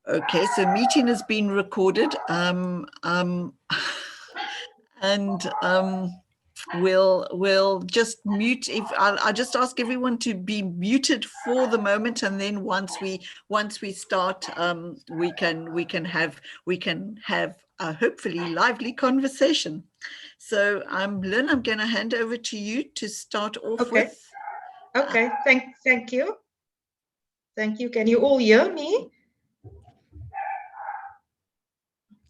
Okay, so meeting has been recorded, and we'll just mute. If I'll just ask everyone to be muted for the moment, and then once we start, we can have a hopefully lively conversation. So Lynn, I'm going to hand over to you to start off with. Okay, thank you. Thank you. Can you all hear me?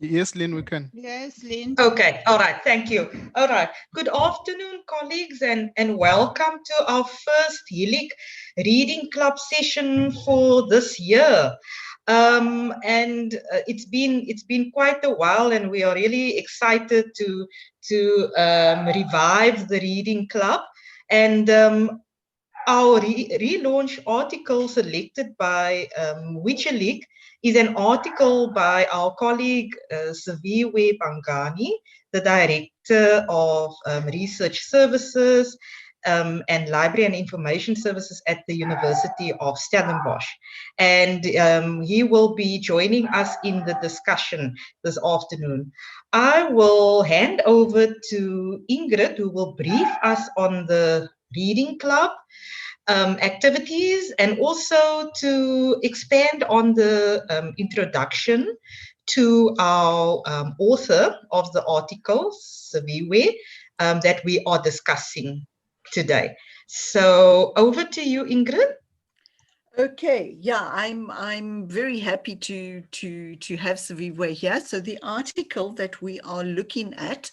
Yes, Lynn, we can. Yes, Lynn. Okay, all right, thank you. All right, good afternoon, colleagues, and welcome to our first HELIG Reading Club session for this year. It's been quite a while, and we are really excited to revive the Reading Club. And our relaunch article selected by HELIG is an article by our colleague Siviwe Bangani, the Director of Research Services and Library and Information Services at the University of Stellenbosch. And he will be joining us in the discussion this afternoon. I will hand over to Ingrid, who will brief us on the Reading Club activities, and also to expand on the introduction to our author of the article, Siviwe, that we are discussing today. So over to you, Ingrid. Okay, yeah, I'm very happy to have Siviwe here. So the article that we are looking at,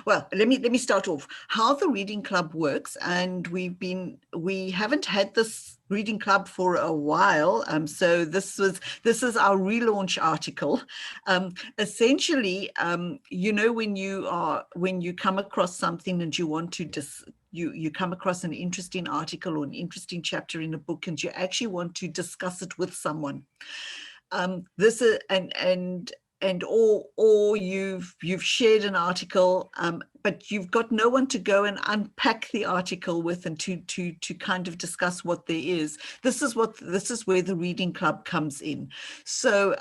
well, let me start off how the Reading Club works, and we haven't had this Reading Club for a while, so this is our relaunch article. Essentially, you know, when you come across something and you want to you come across an interesting article or an interesting chapter in a book, and you actually want to discuss it with someone. This is or you've shared an article, but you've got no one to go and unpack the article with and to kind of discuss what there is. This is where the Reading Club comes in. So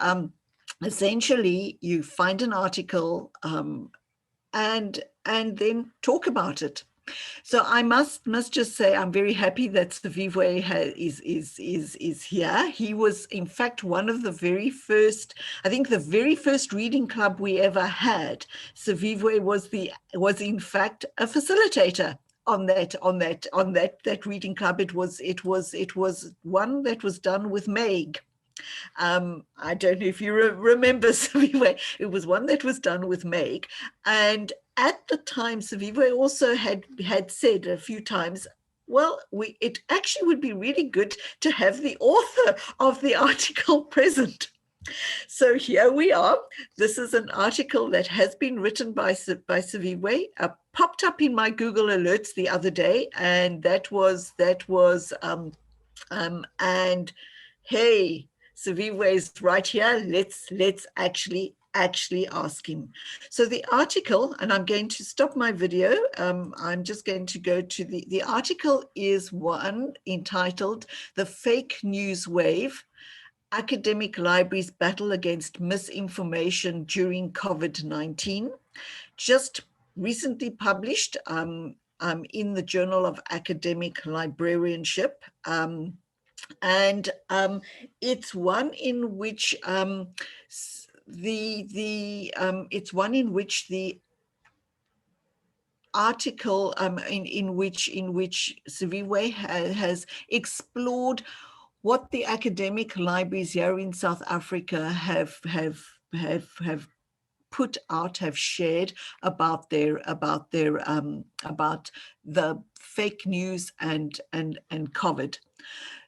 essentially, you find an article and then talk about it. So I must just say I'm very happy that Siviwe is here. He was in fact one of the very first, I think the very first Reading Club we ever had. Siviwe was in fact a facilitator on that Reading Club. It was one that was done with Meg. I don't know if you remember, Siviwe. It was one that was done with Meg, and at the time, Siviwe also had said a few times, well, it actually would be really good to have the author of the article present. So here we are. This is an article that has been written by Siviwe. Popped up in my Google alerts the other day, and that was and hey, Siviwe is right here. Let's actually ask him. So the article, and I'm going to stop my video. I'm just going to go to the article is one entitled "The Fake News Wave: Academic Libraries Battle Against Misinformation During COVID-19." Just recently published in the Journal of Academic Librarianship. And it's one in which it's one in which the article in which Siviwe has explored what the academic libraries here in South Africa have put out, have shared about the fake news and COVID.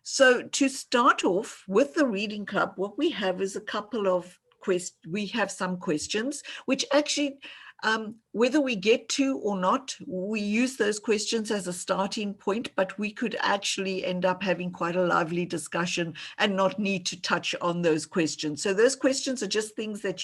So to start off with the Reading Club, what we have is a couple of we have some questions, which actually, whether we get to or not, we use those questions as a starting point, but we could actually end up having quite a lively discussion and not need to touch on those questions. So those questions are just things that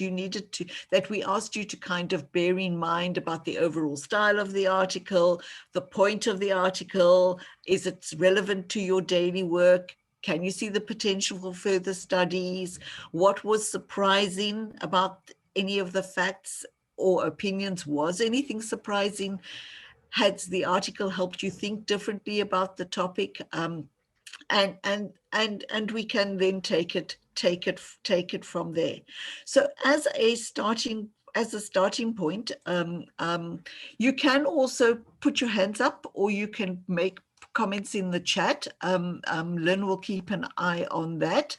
that we asked you to kind of bear in mind about the overall style of the article, the point of the article, is it relevant to your daily work, Can you see the potential for further studies? What was surprising about any of the facts or opinions? Was anything surprising? Has the article helped you think differently about the topic? And we can then take it from there. So as a starting point, you can also put your hands up, or you can make comments in the chat. Lynn will keep an eye on that.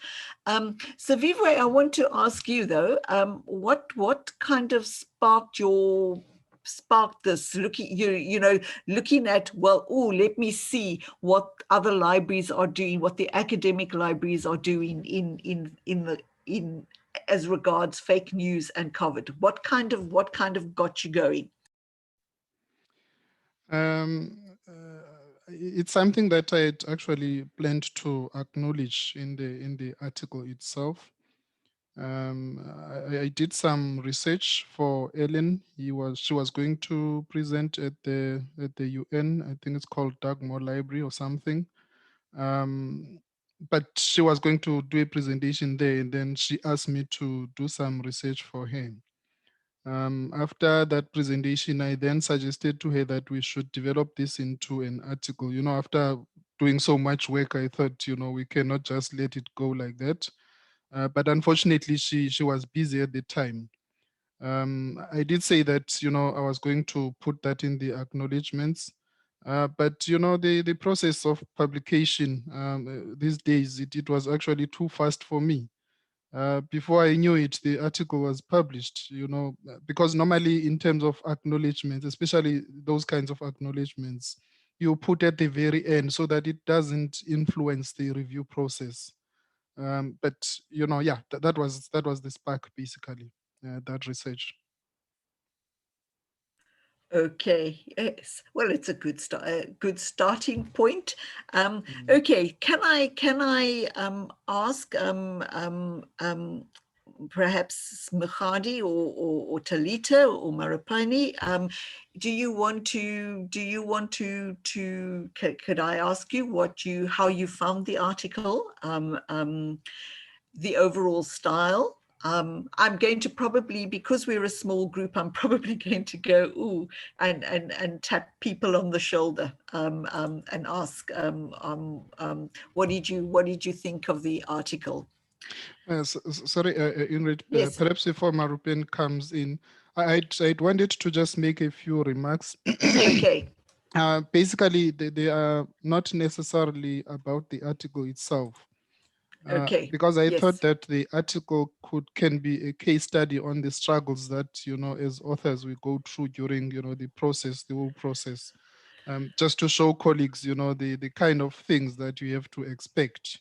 So Vivre, I want to ask you though, what kind of sparked this looking at, well, oh, let me see what other libraries are doing, what the academic libraries are doing in as regards fake news and COVID. What kind of got you going? It's something that I had actually planned to acknowledge in the article itself. I did some research for Ellen. She was going to present at the UN. I think it's called Dagmore Library or something. But she was going to do a presentation there, and then she asked me to do some research for her. After that presentation, I then suggested to her that we should develop this into an article. After doing so much work, I thought, we cannot just let it go like that. But unfortunately, she was busy at the time. I did say that, I was going to put that in the acknowledgements. But, the process of publication these days, it was actually too fast for me. Before I knew it, the article was published, because normally in terms of acknowledgements, especially those kinds of acknowledgements, you put at the very end so that it doesn't influence the review process. But yeah, that was the spark basically, that research. Okay, yes. Well, it's a good starting point. Okay, can I ask perhaps Mkhadi or Talita or Marapani, do you want to could I ask you how you found the article, the overall style? I'm going to probably, because we're a small group, I'm probably going to go ooh and tap people on the shoulder and ask, what did you think of the article? Sorry, Ingrid, Yes. perhaps before Marupen comes in, I'd wanted to just make a few remarks. Okay. Basically, they are not necessarily about the article itself. Okay. Because I Yes. thought that the article can be a case study on the struggles that, as authors we go through during, the whole process, just to show colleagues, the kind of things that you have to expect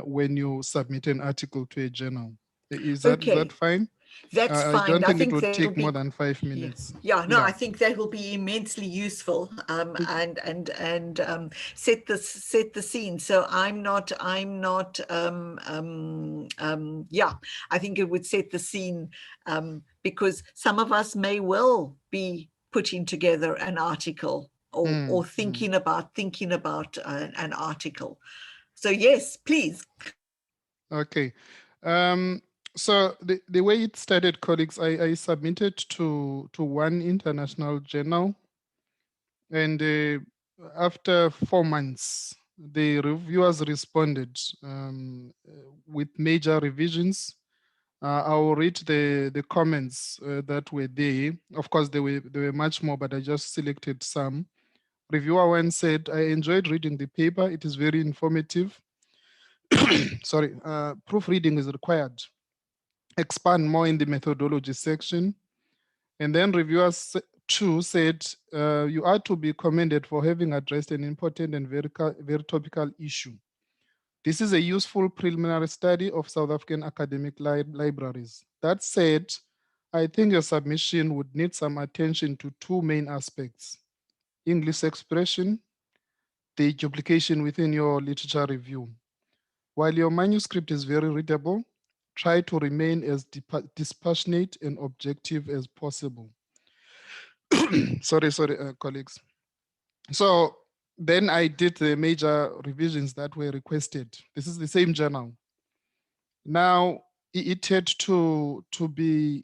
when you submit an article to a journal. Is that fine? That's fine. I don't think it think would take more than 5 minutes. Yeah, no, I think that will be immensely useful, and set the scene. So yeah, I think it would set the scene, because some of us may well be putting together an article or thinking about an article. So yes, please. Okay. So the way it started, colleagues, I submitted to one international journal, and after 4 months, the reviewers responded with major revisions. I'll read the comments that were there. Of course, there were much more, but I just selected some. Reviewer 1 said, "I enjoyed reading the paper. It is very informative." Sorry, proofreading is required. Expand more in the methodology section. And then reviewer 2 said, "You are to be commended for having addressed an important and very topical issue. This is a useful preliminary study of South African academic libraries. That said, I think your submission would need some attention to 2 main aspects: English expression, the duplication within your literature review. While your manuscript is very readable, try to remain as dispassionate and objective as possible." Sorry, colleagues. So then I did the major revisions that were requested. This is the same journal. Now it had to be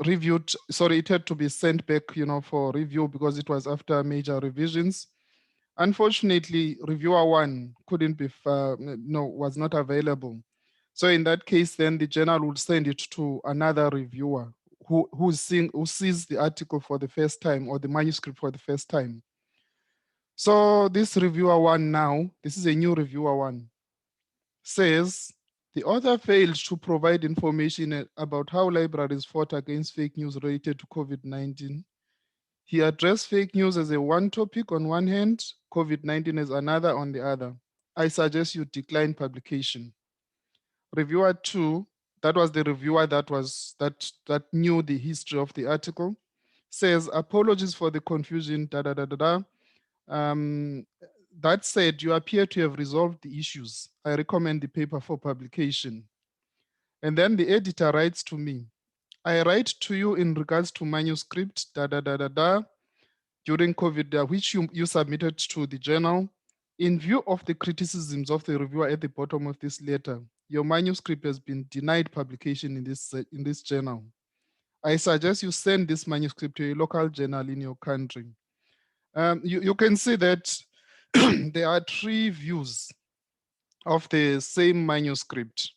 reviewed. Sorry, it had to be sent back, for review because it was after major revisions. Unfortunately, reviewer one couldn't be, was not available. So in that case, then the journal would send it to another reviewer who sees the article for the first time or the manuscript for the first time. So this reviewer one now, this is a new reviewer one, says the author failed to provide information about how libraries fought against fake news related to COVID-19. He addressed fake news as a one topic on one hand, COVID-19 as another on the other. I suggest you decline publication. Reviewer two, that was the reviewer that knew the history of the article, says apologies for the confusion, that said, you appear to have resolved the issues. I recommend the paper for publication. And then the editor writes to me, I write to you in regards to manuscript, during COVID, which you submitted to the journal. In view of the criticisms of the reviewer at the bottom of this letter, your manuscript has been denied publication in this journal. I suggest you send this manuscript to a local journal in your country. You can see that there are three views of the same manuscript.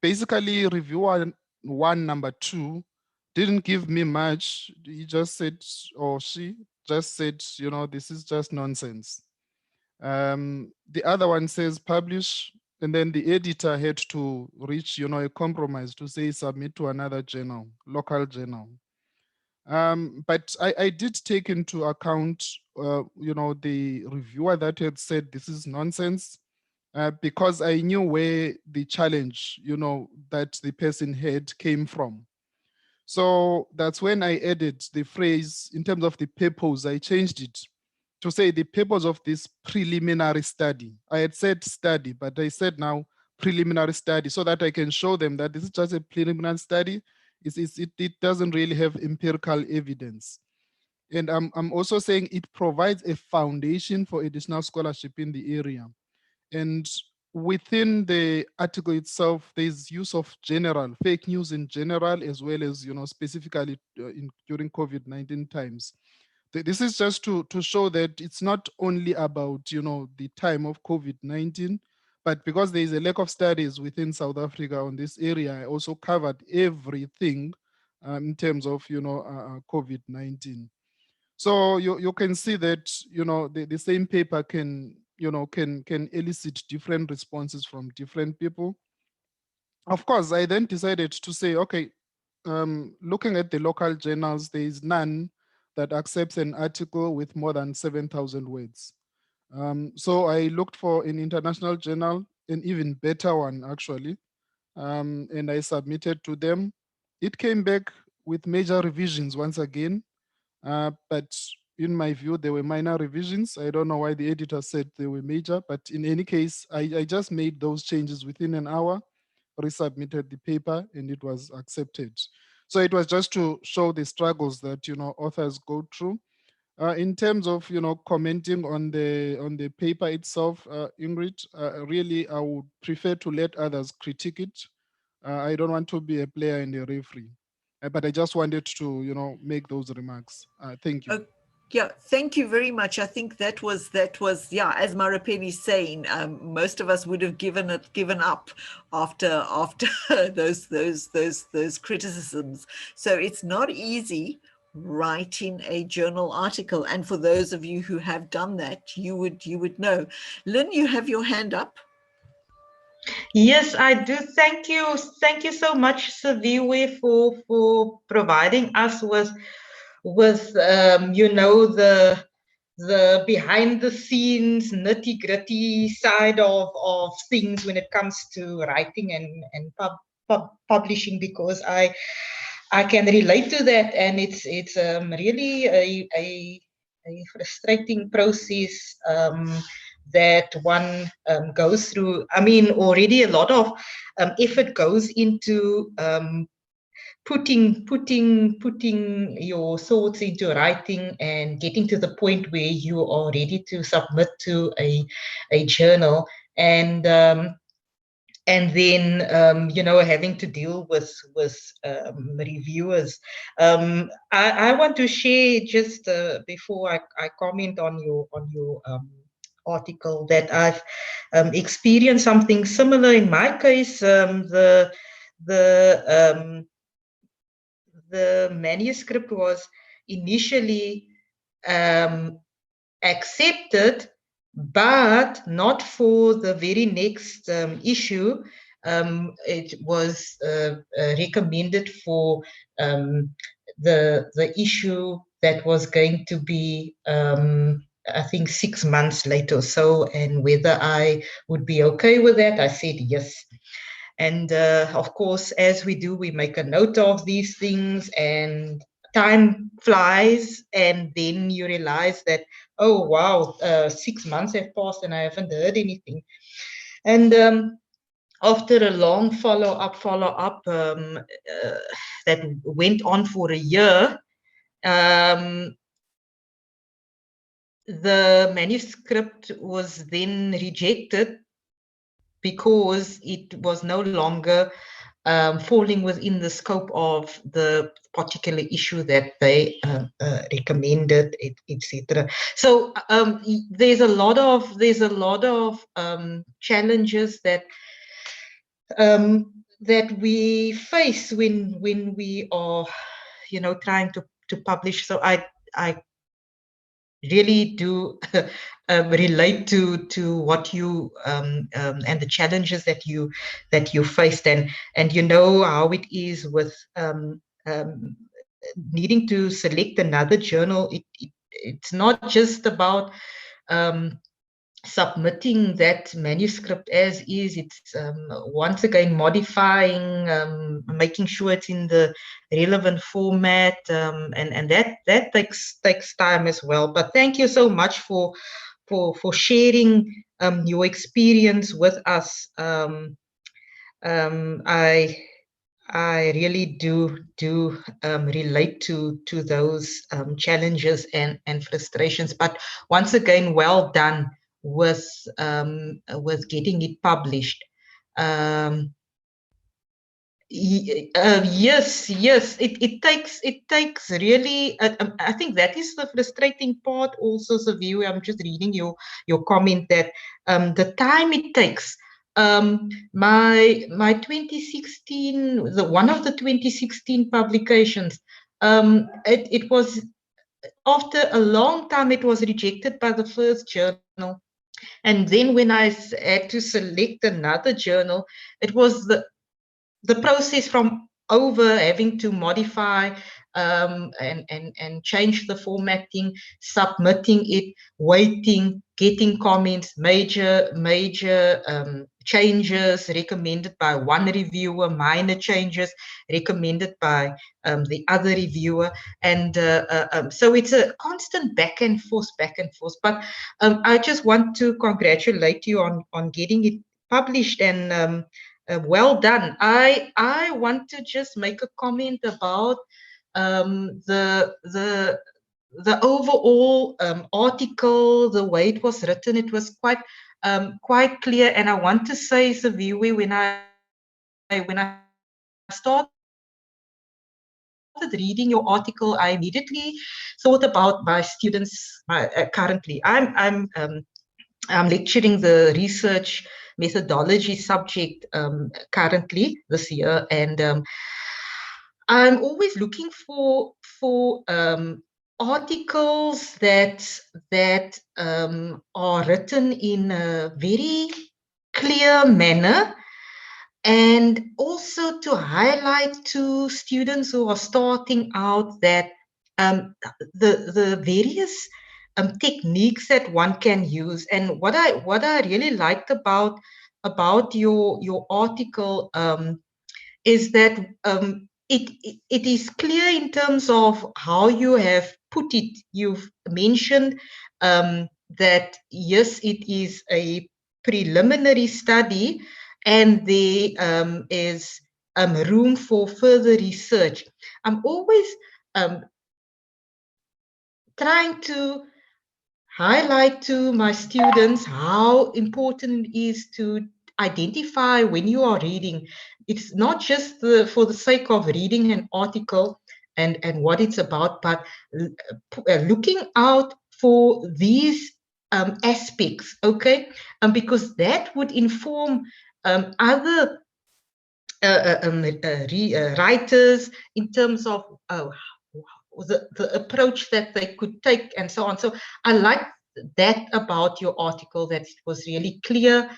Basically, reviewer one, number two, didn't give me much. He just said, or she just said, this is just nonsense. The other one says publish, and then the editor had to reach, a compromise to say submit to another journal, local journal. But I did take into account, the reviewer that had said this is nonsense, because I knew where the challenge, that the person had came from. So that's when I added the phrase in terms of the purpose. I changed it to say the purpose of this preliminary study. I had said study, but I said now preliminary study so that I can show them that this is just a preliminary study. It doesn't really have empirical evidence. And I'm also saying it provides a foundation for additional scholarship in the area. And within the article itself, there's use of general fake news in general, as well as, specifically during COVID-19 times. This is just to show that it's not only about, the time of COVID-19, but because there is a lack of studies within South Africa on this area, I also covered everything in terms of, COVID-19. So you can see that, the same paper can elicit different responses from different people. Of course, I then decided to say, okay, looking at the local journals, there is none that accepts an article with more than 7,000 words. So I looked for an international journal, an even better one actually, and I submitted to them. It came back with major revisions once again, but in my view, there were minor revisions. I don't know why the editor said they were major, but in any case, I just made those changes within an hour, resubmitted the paper, and it was accepted. So it was just to show the struggles that authors go through. In terms of commenting on the paper itself, Ingrid, really I would prefer to let others critique it. I don't want to be a player and a referee. But I just wanted to, make those remarks. Thank you. Yeah, thank you very much. I think that was yeah, as Marapeni is saying, most of us would have given up after those criticisms. So it's not easy writing a journal article, and for those of you who have done that, you would know. Lynn, you have your hand up. Yes, I do. Thank you so much, Saviwe, for providing us with the behind the scenes nitty gritty side of things when it comes to writing and publishing, because I can relate to that, and it's really a frustrating process that one goes through. I mean, already a lot of effort goes into putting your thoughts into writing and getting to the point where you are ready to submit to a journal, and then having to deal with reviewers. I want to share just before I comment on your article that I've experienced something similar in my case. The manuscript was initially accepted, but not for the very next issue. It was recommended for the issue that was going to be, I think, 6 months later or so, and whether I would be okay with that. I said yes. And of course, as we do, we make a note of these things, and time flies, and then you realize that, oh wow, 6 months have passed and I haven't heard anything. And after a long follow-up that went on for a year, the manuscript was then rejected because it was no longer falling within the scope of the particular issue that they recommended, etc. So there's a lot of challenges that we face when we are trying to publish. So I really do relate to what you and the challenges that you faced, and you know how it is with needing to select another journal. It's not just about submitting that manuscript as is. It's once again modifying, making sure it's in the relevant format, and that takes time as well. But thank you so much for sharing your experience with us. I really do relate to those challenges and frustrations. But once again, well done with getting it published. Yes, it takes really. I think that is the frustrating part also, Savio. I'm just reading your comment that the time it takes. My 2016, one of the 2016 publications, it was after a long time it was rejected by the first journal, and then when I had to select another journal, it was the process from over having to modify and change the formatting, submitting it, waiting, getting comments, major changes recommended by one reviewer, minor changes recommended by the other reviewer, and so it's a constant back and forth. But I just want to congratulate you on getting it published, and well done. I want to just make a comment about the overall article, the way it was written. It was quite clear, and I want to say, Saviwe, when I started reading your article, I immediately thought about my students. Currently, I'm lecturing the research methodology subject currently this year, and I'm always looking for articles that are written in a very clear manner, and also to highlight to students who are starting out that the various techniques that one can use. And what I really liked about your article is that it is clear in terms of how you have put it. You've mentioned that yes, it is a preliminary study, and there is room for further research. I'm always trying to highlight to my students how important it is to identify when you are reading. It's not just for the sake of reading an article and what it's about, but looking out for these aspects, okay? Because that would inform other writers in terms of the approach that they could take and so on. So I like that about your article, that it was really clear,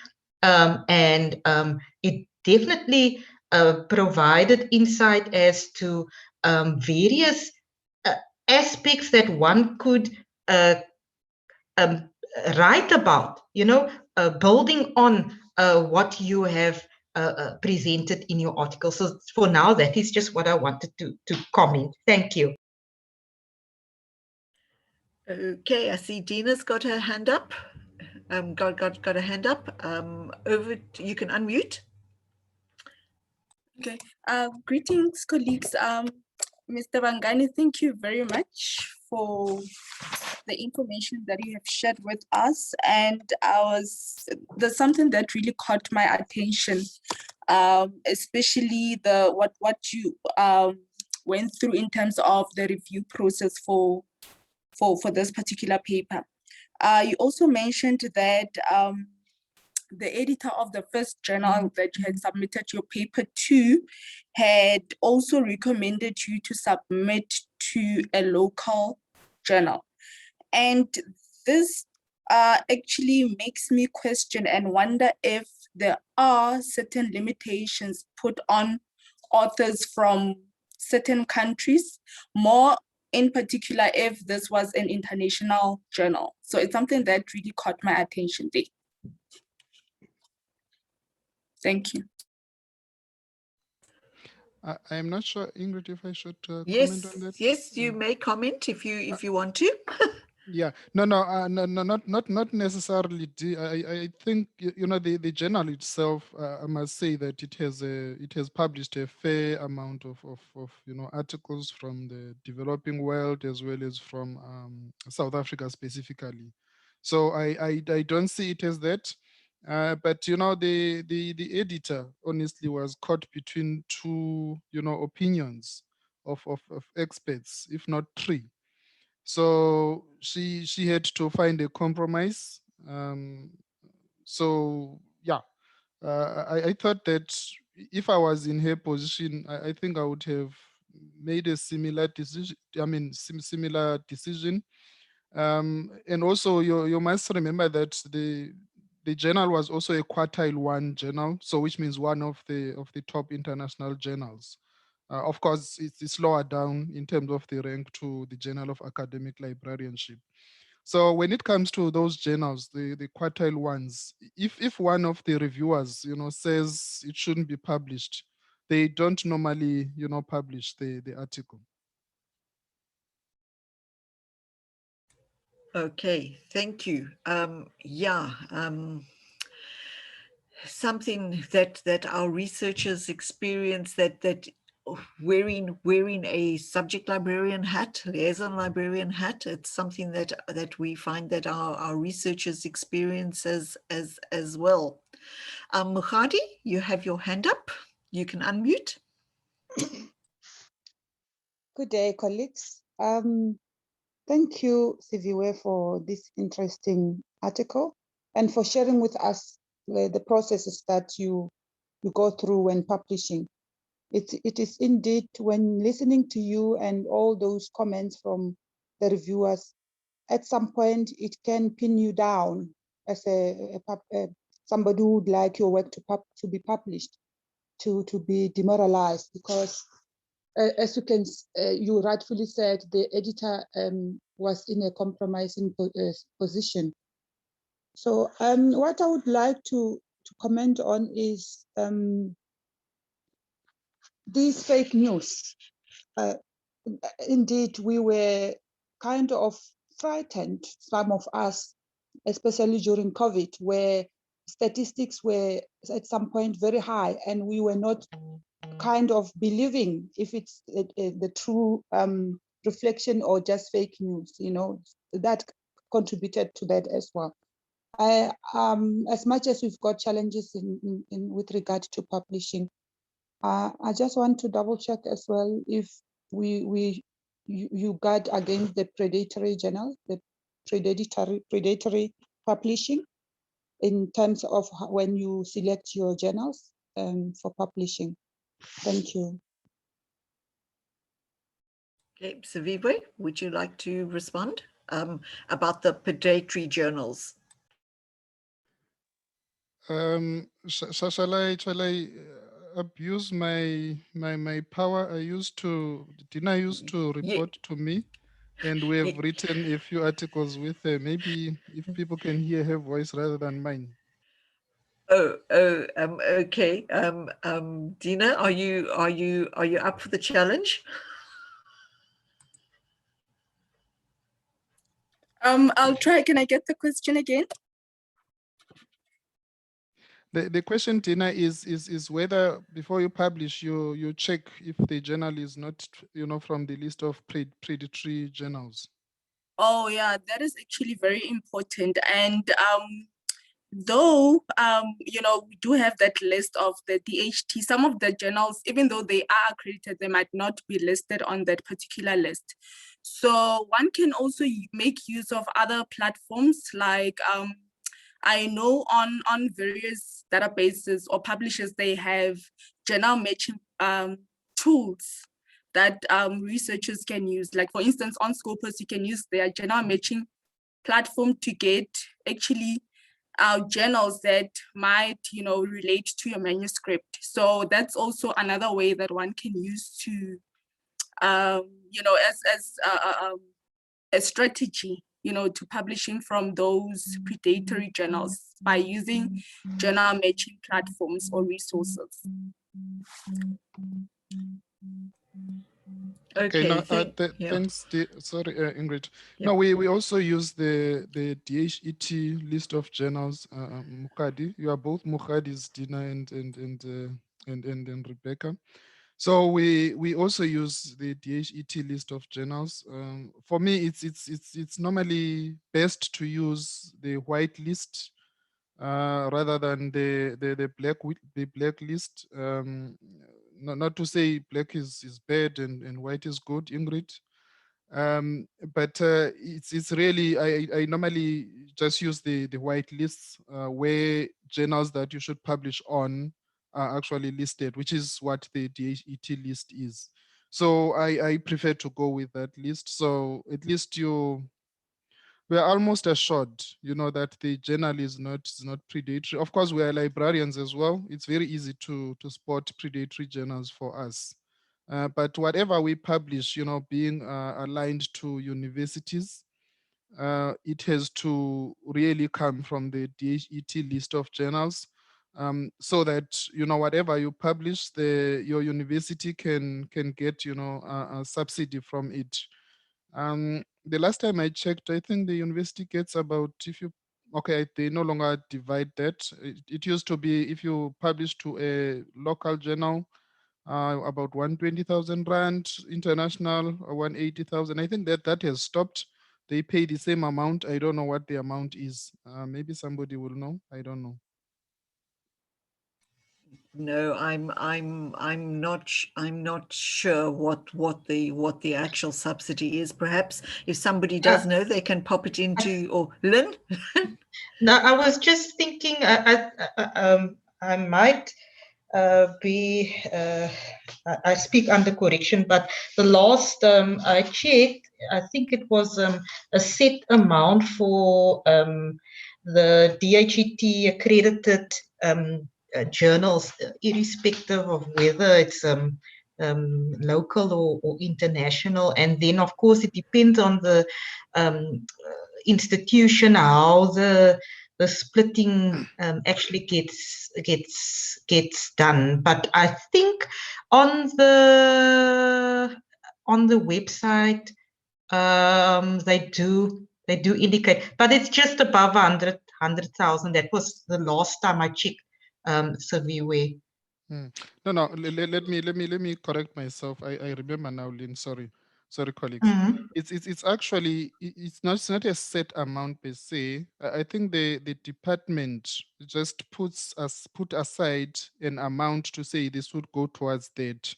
and it definitely provided insight as to various aspects that one could write about, you know, building on what you have presented in your article. So for now, that is just what I wanted to comment. Thank you. Okay, I see Dina's got her hand up. Got a hand up. You can unmute. Okay. Greetings, colleagues. Mr. Bangani, thank you very much for the information that you have shared with us. And there's something that really caught my attention, especially what you went through in terms of the review process for this particular paper. You also mentioned that the editor of the first journal that you had submitted your paper to had also recommended you to submit to a local journal. And this actually makes me question and wonder if there are certain limitations put on authors from certain countries, more in particular if this was an international journal. So it's something that really caught my attention there. Thank you. I'm not sure, Ingrid, if I should Yes, comment on that. yes, you may comment if you want to. Yeah, no, not necessarily. I think you know the journal itself. I must say that it has published a fair amount of you know articles from the developing world as well as from South Africa specifically. So I don't see it as that. But you know the editor honestly was caught between two you know opinions of experts, if not three. So she had to find a compromise. So yeah, I thought that if I was in her position, I think I would have made a similar decision. I mean, similar decision. And also, you must remember that the journal was also a quartile 1 journal, so which means one of the top international journals. Of course, it's lower down in terms of the rank to the Journal of Academic Librarianship. So when it comes to those journals, the quartile ones, if one of the reviewers, you know, says it shouldn't be published, they don't normally, you know, publish the article. Okay, thank you. Something that our researchers experience, that wearing a subject librarian hat, liaison librarian hat, it's something that we find that our researchers experience as well. Mukhadi, you have your hand up. You can unmute. Good day, colleagues. Thank you, Siviwe, for this interesting article and for sharing with us the processes that you go through when publishing. It is indeed, when listening to you and all those comments from the reviewers, at some point it can pin you down as somebody who would like your work to be published, to be demoralized, because as you rightfully said, the editor was in a compromising position. So what I would like to comment on is these fake news. Indeed, we were kind of frightened, some of us, especially during COVID, where statistics were at some point very high, and we were not kind of believing if it's the true reflection or just fake news, you know, that contributed to that as well. As much as we've got challenges in with regard to publishing, I just want to double check as well if you guard against the predatory journal, the predatory publishing in terms of when you select your journals for publishing. Thank you. Okay, Siviwe, would you like to respond about the predatory journals? Shall I abuse my power? Dina used to report to me, and we have written a few articles with her. Maybe if people can hear her voice rather than mine. Okay. Dina, are you up for the challenge? I'll try. Can I get the question again? The question, Dina, is whether before you publish, you check if the journal is not, you know, from the list of predatory journals. Oh yeah, that is actually very important. And though you know, we do have that list of the DHT, some of the journals, even though they are accredited, they might not be listed on that particular list. So one can also make use of other platforms like I know on various databases or publishers, they have journal matching tools that researchers can use. Like for instance, on Scopus, you can use their journal matching platform to get actually journals that might, you know, relate to your manuscript. So that's also another way that one can use to, you know, as a strategy, you know, to publishing from those predatory journals by using journal matching platforms or resources. Okay, now, thanks. Sorry, Ingrid. No, we also use the DHET list of journals. Mukhadi, you are both Mukhadis, Dina and Rebecca. So we also use the DHET list of journals. For me, it's normally best to use the white list rather than the black list. Not to say black is bad and white is good, Ingrid. But it's really, I normally just use the white lists where journals that you should publish on are actually listed, which is what the DHET list is. So I prefer to go with that list. So at least we're almost assured, you know, that the journal is not predatory. Of course, we are librarians as well. It's very easy to spot predatory journals for us. But whatever we publish, you know, being aligned to universities, it has to really come from the DHET list of journals, so that, you know, whatever you publish, your university can get, you know, a subsidy from it. The last time I checked, I think the university gets about, they no longer divide that. It used to be, if you publish to a local journal, about 120,000 rand, international 180,000. I think that has stopped. They pay the same amount. I don't know what the amount is. Maybe somebody will know. I don't know. No, I'm not sure what the actual subsidy is. Perhaps if somebody does know, they can pop it into, or Lynn. No, I was just thinking. I might be. I speak under correction, but the last I checked, I think it was a set amount for the DHET accredited journals, irrespective of whether it's local or international. And then, of course, it depends on the institution, how the splitting actually gets done. But I think on the website they do indicate, but it's just above 100,000. That was the last time I checked, Siviwe. No, no. Let me correct myself. I remember now, Lynn. Sorry, colleagues. Mhm. It's actually it's not a set amount per se. I think the department just put aside an amount to say this would go towards that.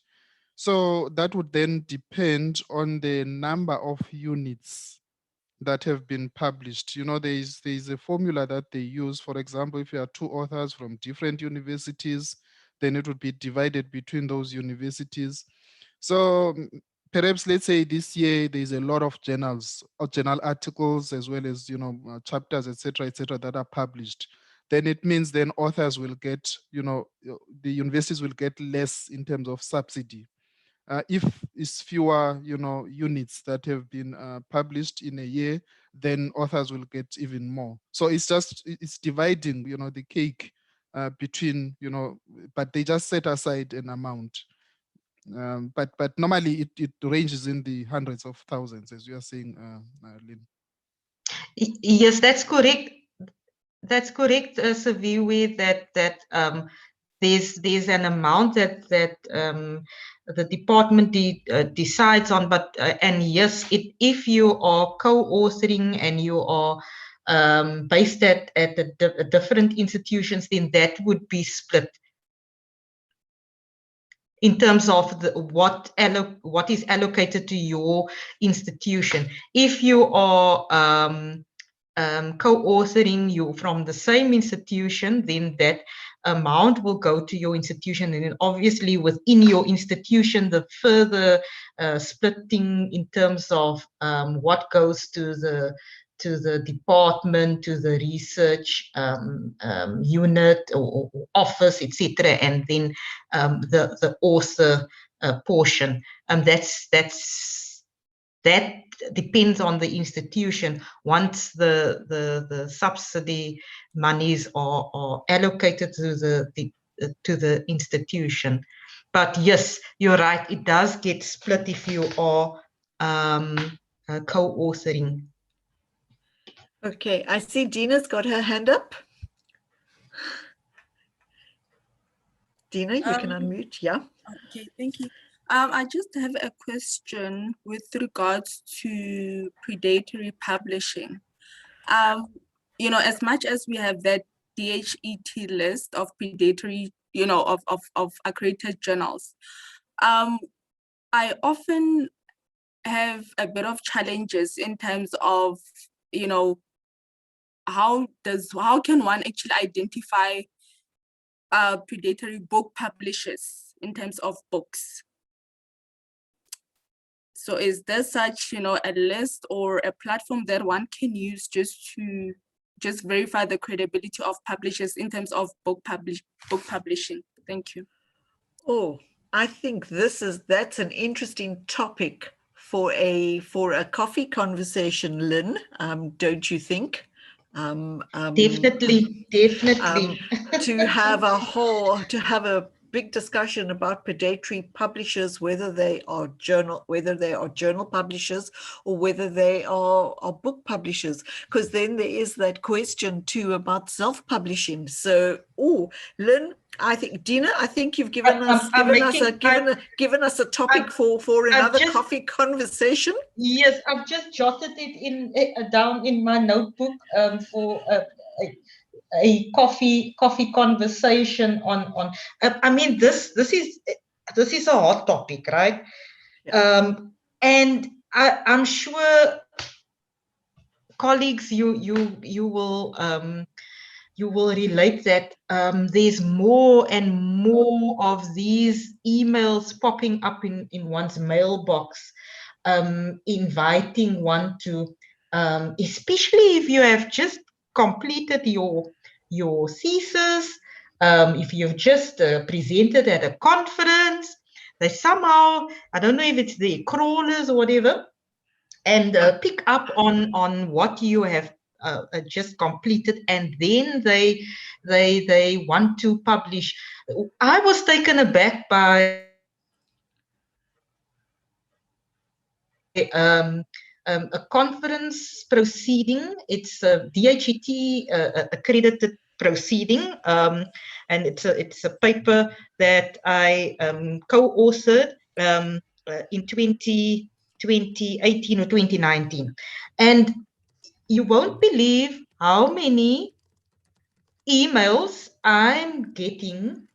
So that would then depend on the number of units that have been published. You know, there is a formula that they use. For example, if you are two authors from different universities, then it would be divided between those universities. So perhaps let's say this year there's a lot of journals or journal articles as well as, you know, chapters, etc., that are published. Then it means then authors will get, you know, the universities will get less in terms of subsidy. If it's fewer, you know, units that have been published in a year, then authors will get even more. So it's dividing, you know, the cake between, you know, but they just set aside an amount. But normally it ranges in the hundreds of thousands, as you are saying, Lynn. Yes, that's correct. That's correct, Saviwe, that there's an amount that the department decides on, but and yes, if you are co-authoring and you are based at different institutions, then that would be split in terms of what is allocated to your institution. If you are co-authoring you from the same institution, then that amount will go to your institution, and then obviously within your institution, the further splitting in terms of what goes to the department, to the research unit or office, etc., and then the author portion. That depends on the institution. Once the subsidy monies are allocated to the institution. But yes, you're right, it does get split if you are co-authoring. Okay, I see Dina's got her hand up. Dina, you can unmute, yeah. Okay, thank you. I just have a question with regards to predatory publishing. You know, as much as we have that DHET list of predatory, you know, of accredited journals, I often have a bit of challenges in terms of, you know, how can one actually identify predatory book publishers in terms of books? So is there such, you know, a list or a platform that one can use just to verify the credibility of publishers in terms of book publishing? Thank you. Oh, I think that's an interesting topic for a coffee conversation, Lynn. Don't you think? Definitely. To have a big discussion about predatory publishers, whether they are journal publishers or whether they are book publishers, because then there is that question too about self-publishing. So, Lynn, I think Dina, I think you've given us a topic for another coffee conversation. Yes, I've just jotted it down in my notebook for a coffee conversation on. I mean, this is a hot topic, right? Yeah. And I'm sure colleagues, you will relate that there's more and more of these emails popping up in one's mailbox, inviting one to, especially if you have just completed your thesis, if you've just presented at a conference, they somehow, I don't know if it's the crawlers or whatever, and pick up on what you have just completed, and then they want to publish. I was taken aback by a conference proceeding. It's a DHET accredited proceeding, and it's a paper that I co-authored in 2018 or 2019, and you won't believe how many emails I'm getting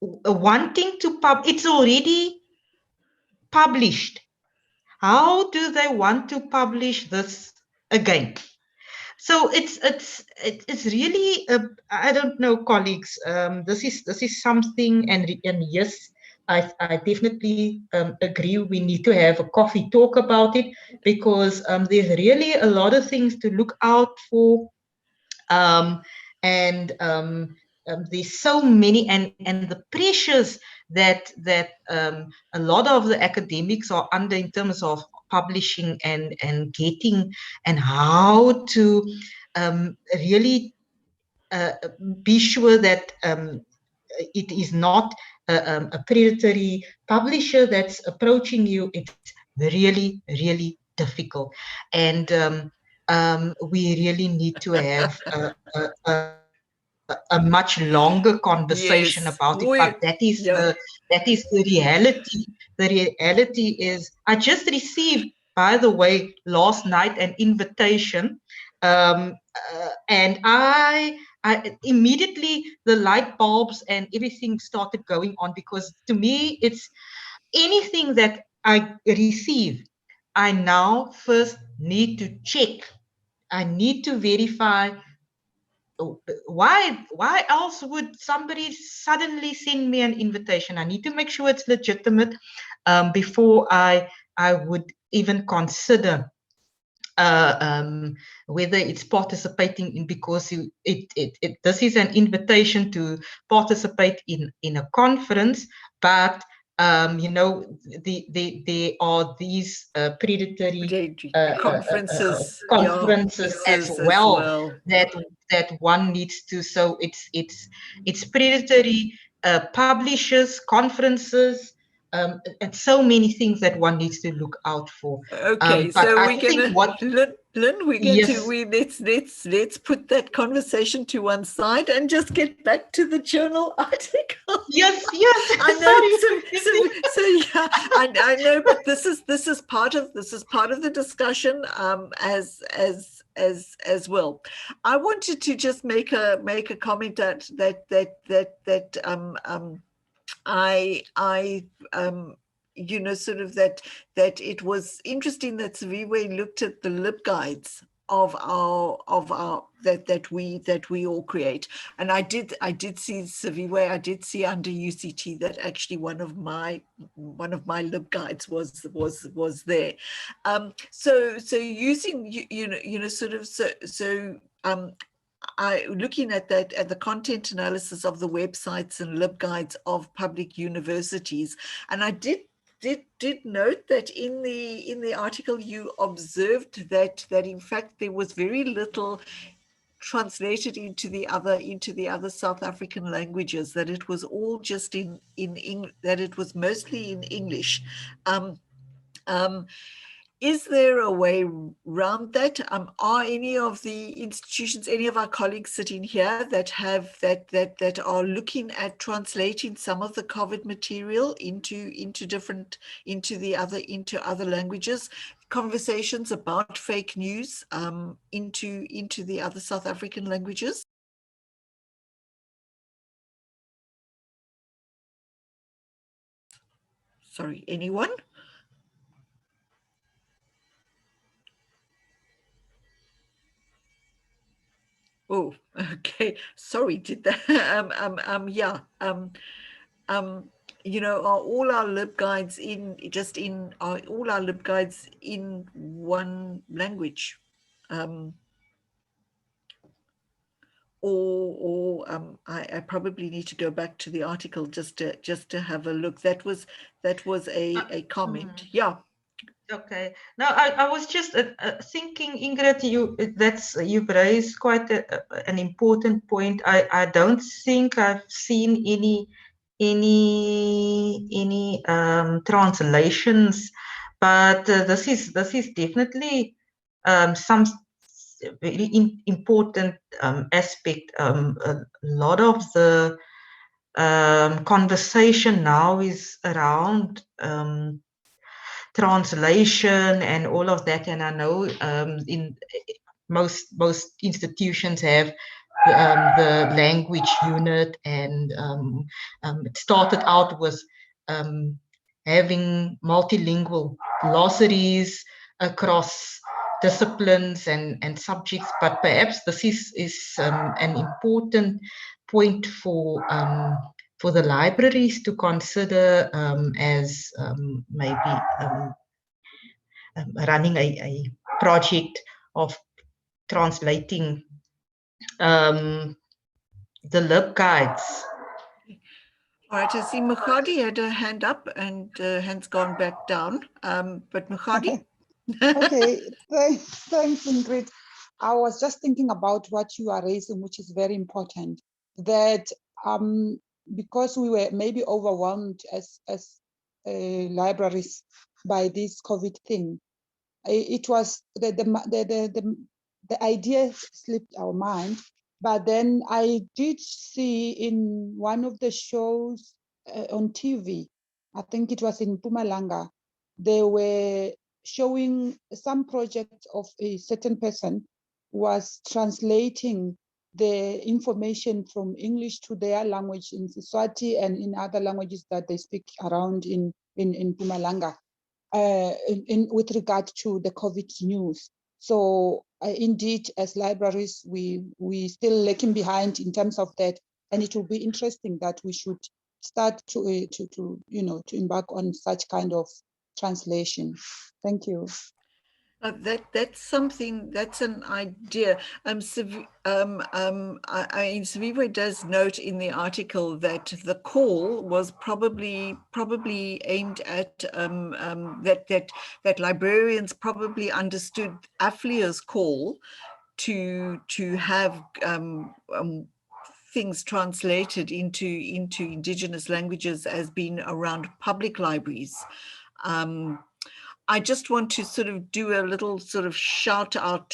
wanting to it's already published. How do they want to publish this again? So it's really I don't know, colleagues. This is something, and yes, I definitely agree. We need to have a coffee talk about it, because there's really a lot of things to look out for, and there's so many, and the pressures that a lot of the academics are under in terms of publishing and getting, and how to really be sure that it is not a predatory publisher that's approaching you. It's really, really difficult, and we really need to have a much longer conversation Yes. about it. But that is the reality. The reality is, I just received, by the way, last night an invitation, and I immediately the light bulbs and everything started going on, because to me it's anything that I receive, I now first need to check. I need to verify. Why else would somebody suddenly send me an invitation? I need to make sure it's legitimate before I would even consider whether it's participating in, because this is an invitation to participate in a conference, but you know, there are these predatory conferences, conferences as well, that one needs to. So it's predatory publishers, conferences, and so many things that one needs to look out for. Okay, But so I we're think gonna, what Lynn, we're going to let's put that conversation to one side and just get back to the journal article. Yes. I know. So yeah, I know, but this is part of the discussion as well. I wanted to just make a comment that I you know, sort of that it was interesting that Siviwe looked at the LibGuides of our that we all create, and I did see Siviwe, I did see under UCT that actually one of my LibGuides was there. So using you know sort of so looking at that, at the content analysis of the websites and LibGuides of public universities, and I did note that in the article you observed that in fact there was very little translated into the other South African languages, that it was all just in English, that it was mostly in English. Is there a way around that? Are any of the institutions, any of our colleagues sitting here that have that are looking at translating some of the COVID material into other languages? Conversations about fake news into the other South African languages? Sorry, anyone? Oh, okay. Sorry, did that? Yeah. You know, are all our LibGuides all our LibGuides in one language? I probably need to go back to the article just to have a look. That was a comment. Yeah. Okay. Now, I was just thinking, Ingrid, you've raised quite an important point. I don't think I've seen any translations, but this is definitely a very important aspect. A lot of the conversation now is around translation and all of that, and I know in most institutions have the language unit, and it started out with having multilingual glossaries across disciplines and subjects, but perhaps this is an important point for the libraries to consider as maybe running a project of translating the LibGuides. All right, I see Mukhadi had a hand up and hand's gone back down. But Mukhadi? Okay, thanks, Ingrid. I was just thinking about what you are raising, which is very important, that because we were maybe overwhelmed as libraries by this COVID thing, it was the idea slipped our mind. But then I did see in one of the shows on TV, I think it was in Mpumalanga, they were showing some project of a certain person was translating the information from English to their language in Siswati and in other languages that they speak around in Mpumalanga with regard to the COVID news. So indeed, as libraries, we still lagging behind in terms of that, and it will be interesting that we should start to embark on such kind of translation. Thank you. That's something. That's an idea. I mean, Saviwe does note in the article that the call was probably aimed at that librarians probably understood AFLIA's call to have things translated into indigenous languages as being around public libraries. I just want to sort of do a little sort of shout out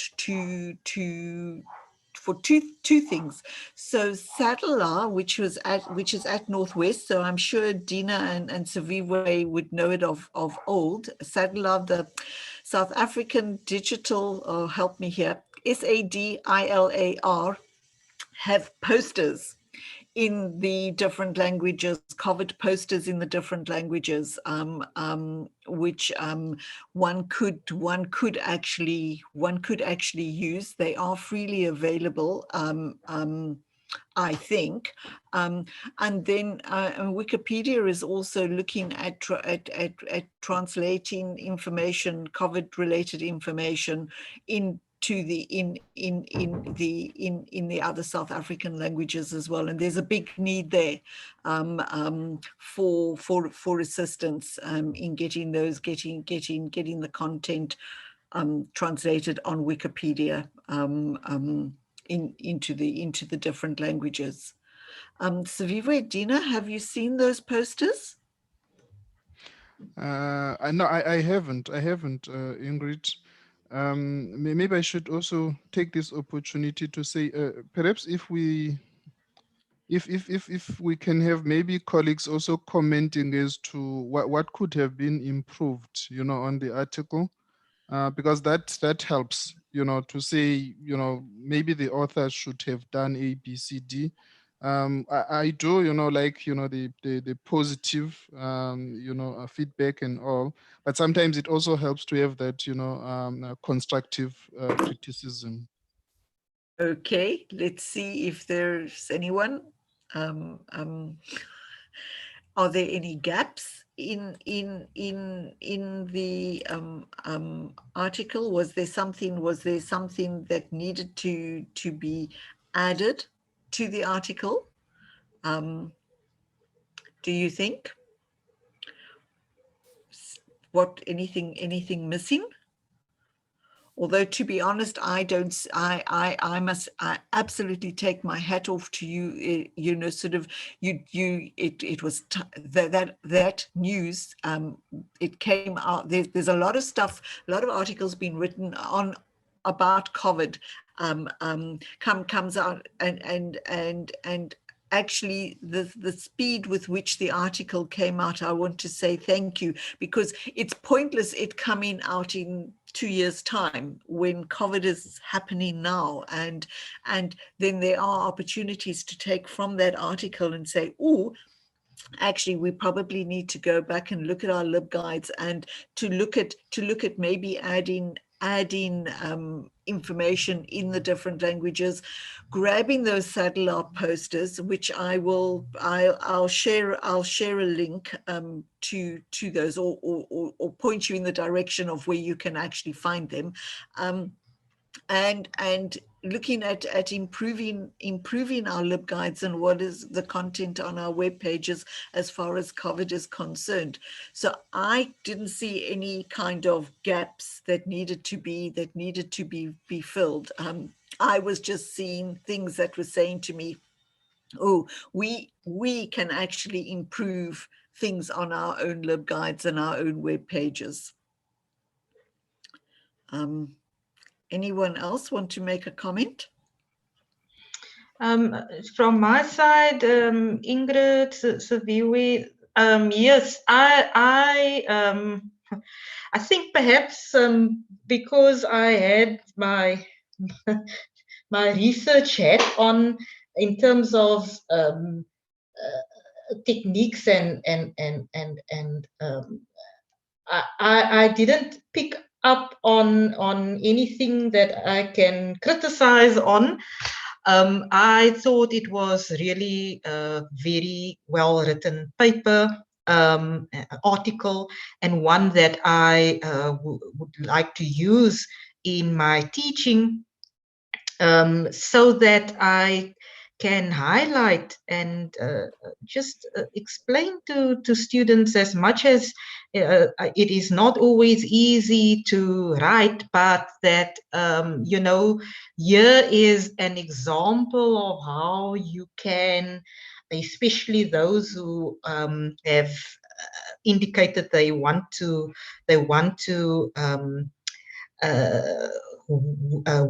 for two things. So Sadler, which is at Northwest, so I'm sure Dina and Saviwe would know it of old. Sadler, the South African Digital, help me here, SADILAR, have posters in the different languages, covered posters in the different languages, which one could actually use. They are freely available, I think, and then Wikipedia is also looking at translating information, COVID-related information, into the other South African languages as well, and there's a big need there for assistance in getting the content translated on Wikipedia into the different languages. Saviwe, Dina, have you seen those posters? No, I haven't, Ingrid. Maybe I should also take this opportunity to say, perhaps if we can have maybe colleagues also commenting as to what could have been improved, on the article, because that helps, to say, maybe the author should have done A, B, C, D. I do, like, the positive, feedback and all, but sometimes it also helps to have that, constructive criticism. Okay, let's see if there's anyone. Are there any gaps in the article? Was there something that needed to be added to the article? Do you think? Anything missing? Although, to be honest, I absolutely take my hat off to you. It was that news. It came out. There's a lot of stuff, a lot of articles being written on about COVID comes out, and actually the speed with which the article came out, I want to say thank you, because it's pointless it coming out in 2 years' time when COVID is happening now, and then there are opportunities to take from that article and say, oh, actually we probably need to go back and look at our LibGuides, and to look at maybe adding information in the different languages, grabbing those satellite posters, which I'll share a link to those, or point you in the direction of where you can actually find them, and looking at improving our LibGuides and what is the content on our web pages as far as COVID is concerned. So I didn't see any kind of gaps that needed to be filled. I was just seeing things that were saying to me, oh, we can actually improve things on our own LibGuides and our own web pages. Anyone else want to make a comment? From my side, Ingrid, Saviwe, yes, I think perhaps because I had my my research hat on in terms of techniques and I didn't pick up on anything that I can criticize on. I thought it was really a very well written paper, article, and one that I would like to use in my teaching, so that I can highlight and just explain to students, as much as it is not always easy to write, but that, you know, here is an example of how you can, especially those who have indicated they want to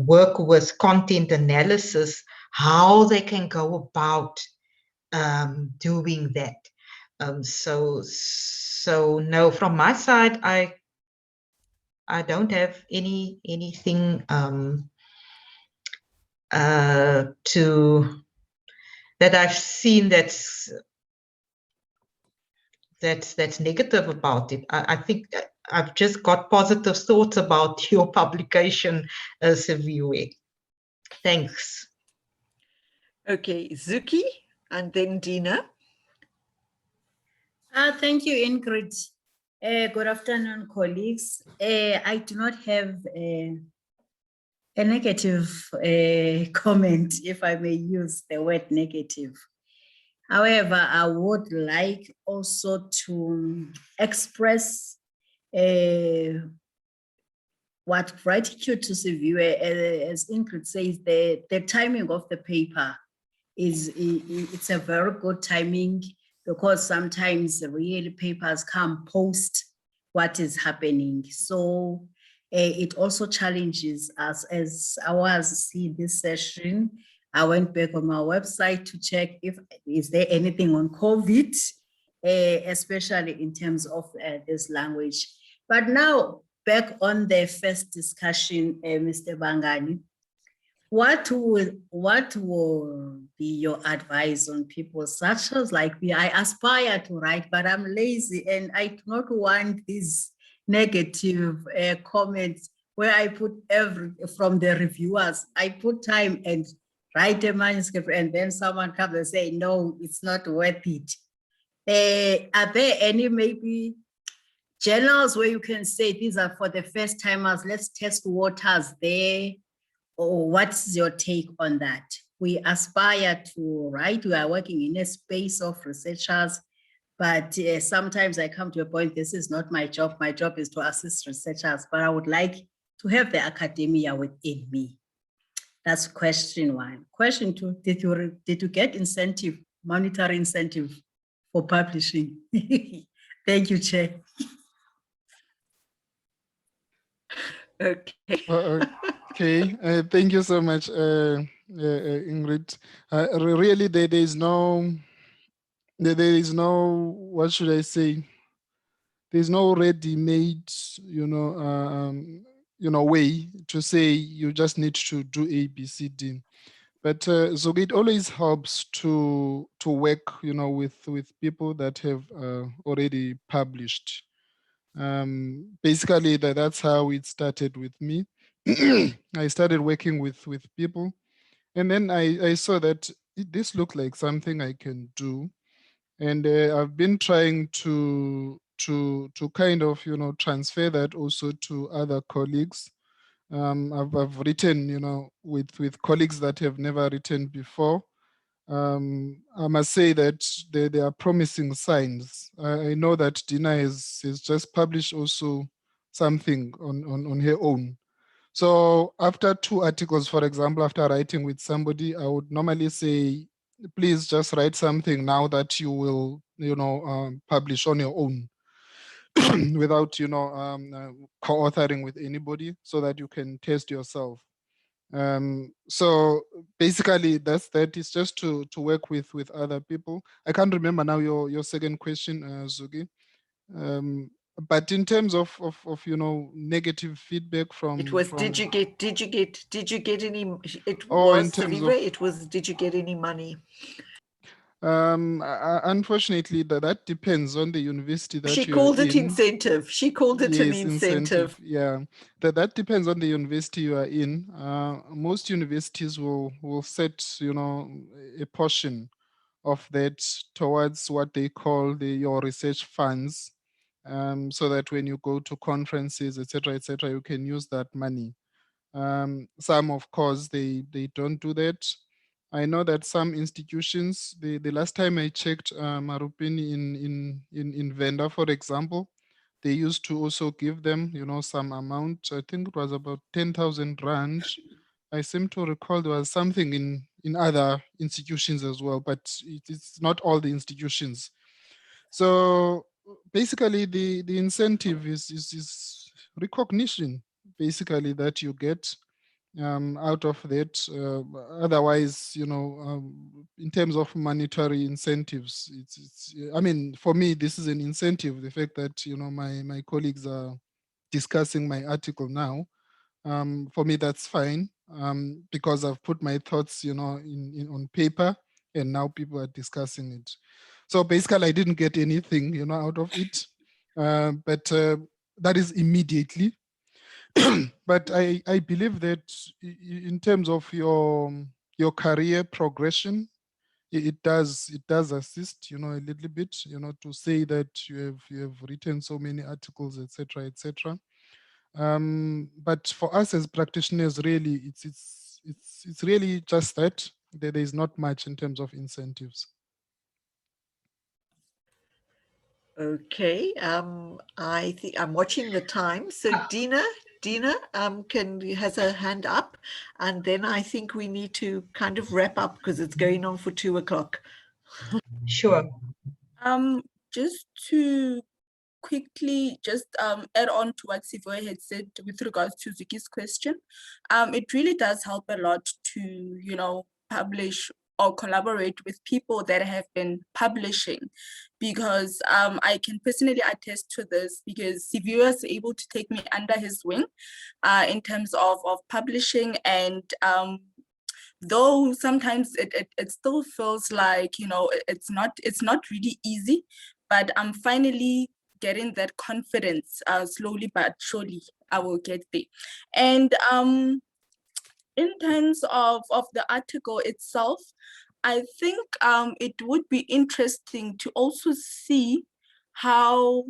work with content analysis, how they can go about doing that. So no, from my side, I don't have anything that I've seen that's negative about it. I think I've just got positive thoughts about your publication, Saviwe. Thanks. Okay, Zuki, and then Dina. Thank you, Ingrid. Good afternoon, colleagues. I do not have a negative comment, if I may use the word negative. However, I would like also to express what gratitude to Saviwe, as Ingrid says, the timing of the paper it's a very good timing, because sometimes the real papers come post what is happening. So it also challenges us. As I was seeing this session, I went back on my website to check if is there anything on COVID, especially in terms of this language. But now back on the first discussion, Mr. Bangani, what will be your advice on people such as like me? I aspire to write, but I'm lazy and I do not want these negative comments where I put from the reviewers. I put time and write a manuscript, and then someone comes and say, no, it's not worth it. Are there any maybe journals where you can say these are for the first timers, let's test waters there? Or what's your take on that? We aspire to write. We are working in a space of researchers, but sometimes I come to a point, this is not my job. My job is to assist researchers, but I would like to have the academia within me. That's question one. Question two, did you get incentive, monetary incentive for publishing? Thank you, Chair. Okay. Okay, thank you so much, Ingrid. Really, there is no, what should I say? There's no ready-made, way to say you just need to do A, B, C, D. But so it always helps to work, with people that have already published. Basically, that's how it started with me. I started working with people, and then I saw that this looked like something I can do, and I've been trying to kind of transfer that also to other colleagues. I've written with colleagues that have never written before. I must say that there are promising signs. I know that Dina has just published also something on her own. So after 2 articles, for example, after writing with somebody, I would normally say, please just write something now that you will, publish on your own without, co-authoring with anybody, so that you can test yourself. So basically that is just to work with other people. I can't remember now your second question, Zugi. But in terms of negative feedback from It was, did you get any, it Oh, in was, terms Saviwe, of it was, did you get any money? unfortunately, that depends on the university that She you're called it in. incentive. She called it an Yes, incentive. yeah, that depends on the university you are in. Most universities will set a portion of that towards what they call your research funds, so that when you go to conferences, etc., you can use that money. Some, of course, they don't do that. I know that some institutions, the last time I checked, Marupini in Venda, for example, they used to also give them, some amount. I think it was about 10,000 rand. I seem to recall there was something in other institutions as well, but it's not all the institutions. So basically, the incentive is recognition, basically, that you get out of that. Otherwise, in terms of monetary incentives, it's. I mean, for me, this is an incentive. The fact that my colleagues are discussing my article now, for me that's fine, because I've put my thoughts, in on paper, and now people are discussing it. So basically, I didn't get anything, out of it, but that is immediately. But I believe that in terms of your career progression, it does assist, a little bit, to say that you have written so many articles, etc. But for us as practitioners, really, it's really just that there is not much in terms of incentives. Okay. I think I'm watching the time. So Dina has her hand up, and then I think we need to kind of wrap up because it's going on for 2 o'clock. Sure. Just to quickly add on to what Sivoy had said with regards to Zuki's question. It really does help a lot to, publish or collaborate with people that have been publishing, because I can personally attest to this, because Sivoy was able to take me under his wing in terms of publishing, and though sometimes it still feels like, it's not really easy, but I'm finally getting that confidence. Slowly but surely I will get there. And in terms of the article itself, I think it would be interesting to also see how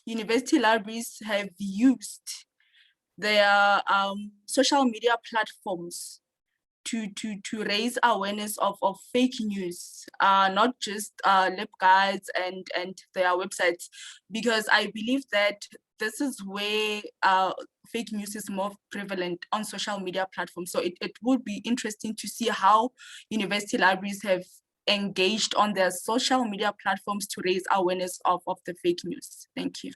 university libraries have used their social media platforms to raise awareness of fake news, not just LibGuides and their websites, because I believe that this is where fake news is more prevalent on social media platforms. So it would be interesting to see how university libraries have engaged on their social media platforms to raise awareness of the fake news. Thank you.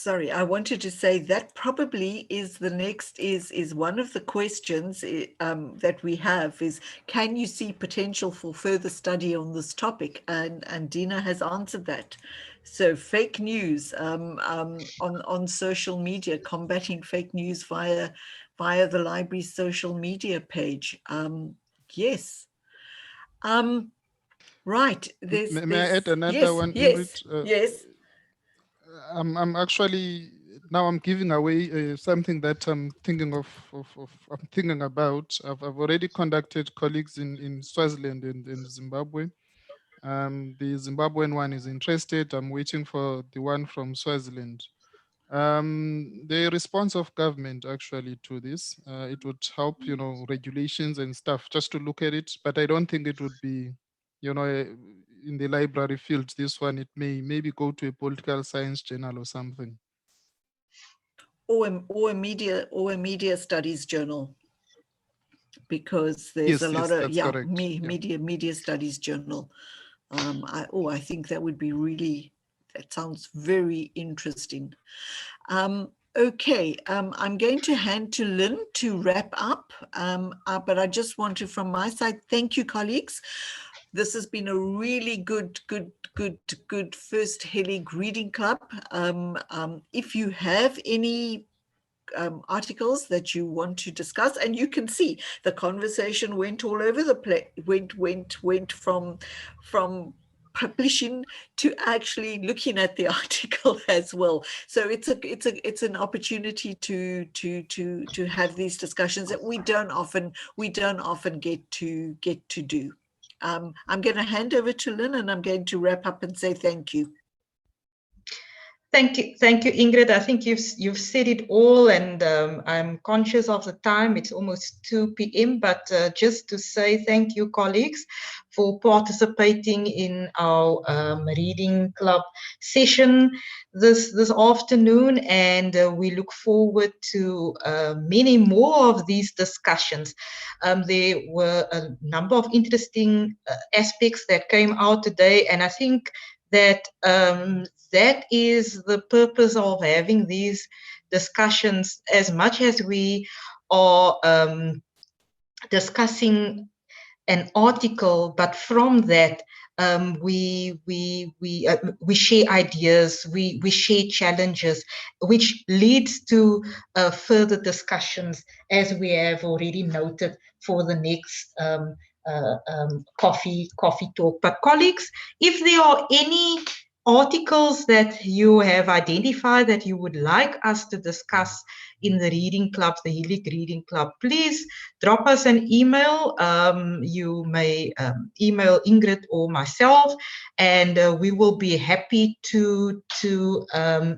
sorry, I wanted to say that probably is the next, is one of the questions that we have is, can you see potential for further study on this topic? And Dina has answered that. So fake news on social media, combating fake news via the library's social media page. Yes. Right. May I add another yes, one, yes, Ingrid? yes. I'm actually now I'm giving away something that I'm thinking I'm thinking about. I've already contacted colleagues in Swaziland and in Zimbabwe. The Zimbabwean one is interested. I'm waiting for the one from Swaziland. The response of government actually to this, it would help, regulations and stuff just to look at it, but I don't think it would be, in the library field, this one, it may maybe go to a political science journal or something. Or a media studies journal, because there's a lot of media studies journal. I think that would be really, that sounds very interesting. Okay, I'm going to hand to Lynn to wrap up, but I just want to, from my side, thank you, colleagues. This has been a really good first HELIG reading club. If you have any articles that you want to discuss, and you can see the conversation went all over the place, went from publishing to actually looking at the article as well. So it's an opportunity to have these discussions that we don't often get to do. I'm going to hand over to Lynn, and I'm going to wrap up and say thank you. Thank you, Ingrid. I think you've said it all, and I'm conscious of the time. It's almost 2 p.m. But just to say thank you, colleagues, for participating in our reading club session this afternoon, and we look forward to many more of these discussions. There were a number of interesting aspects that came out today, and I think that that is the purpose of having these discussions. As much as we are discussing an article, but from that we share ideas, we share challenges, which leads to further discussions, as we have already noted for the next coffee talk. But colleagues, if there are any articles that you have identified that you would like us to discuss in the reading club, the HELIG reading club, please drop us an email. You may email Ingrid or myself, and we will be happy to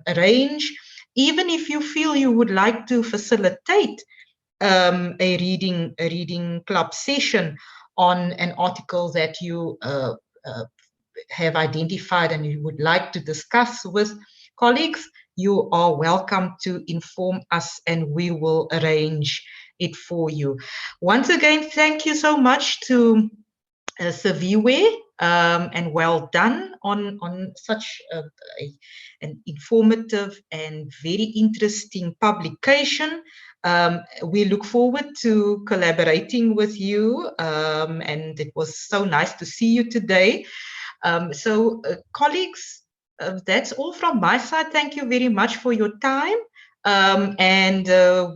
arrange. Even if you feel you would like to facilitate a reading club session on an article that you have identified and you would like to discuss with colleagues, you are welcome to inform us, and we will arrange it for you. Once again, thank you so much to Siviwe, and well done on such an informative and very interesting publication. We look forward to collaborating with you, and it was so nice to see you today. Colleagues, that's all from my side. Thank you very much for your time, and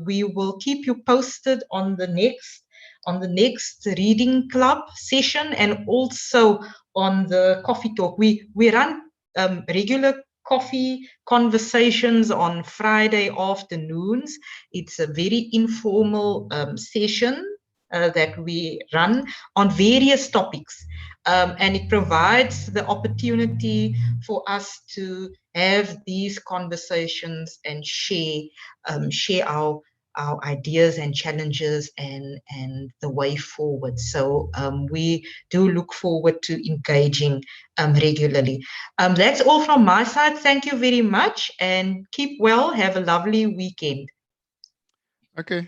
we will keep you posted on the next reading club session, and also on the coffee talk. We run regular coffee conversations on Friday afternoons. It's a very informal session that we run on various topics, and it provides the opportunity for us to have these conversations and share our ideas and challenges and the way forward. So we do look forward to engaging regularly. That's all from my side. Thank you very much, and keep well. Have a lovely weekend. Okay.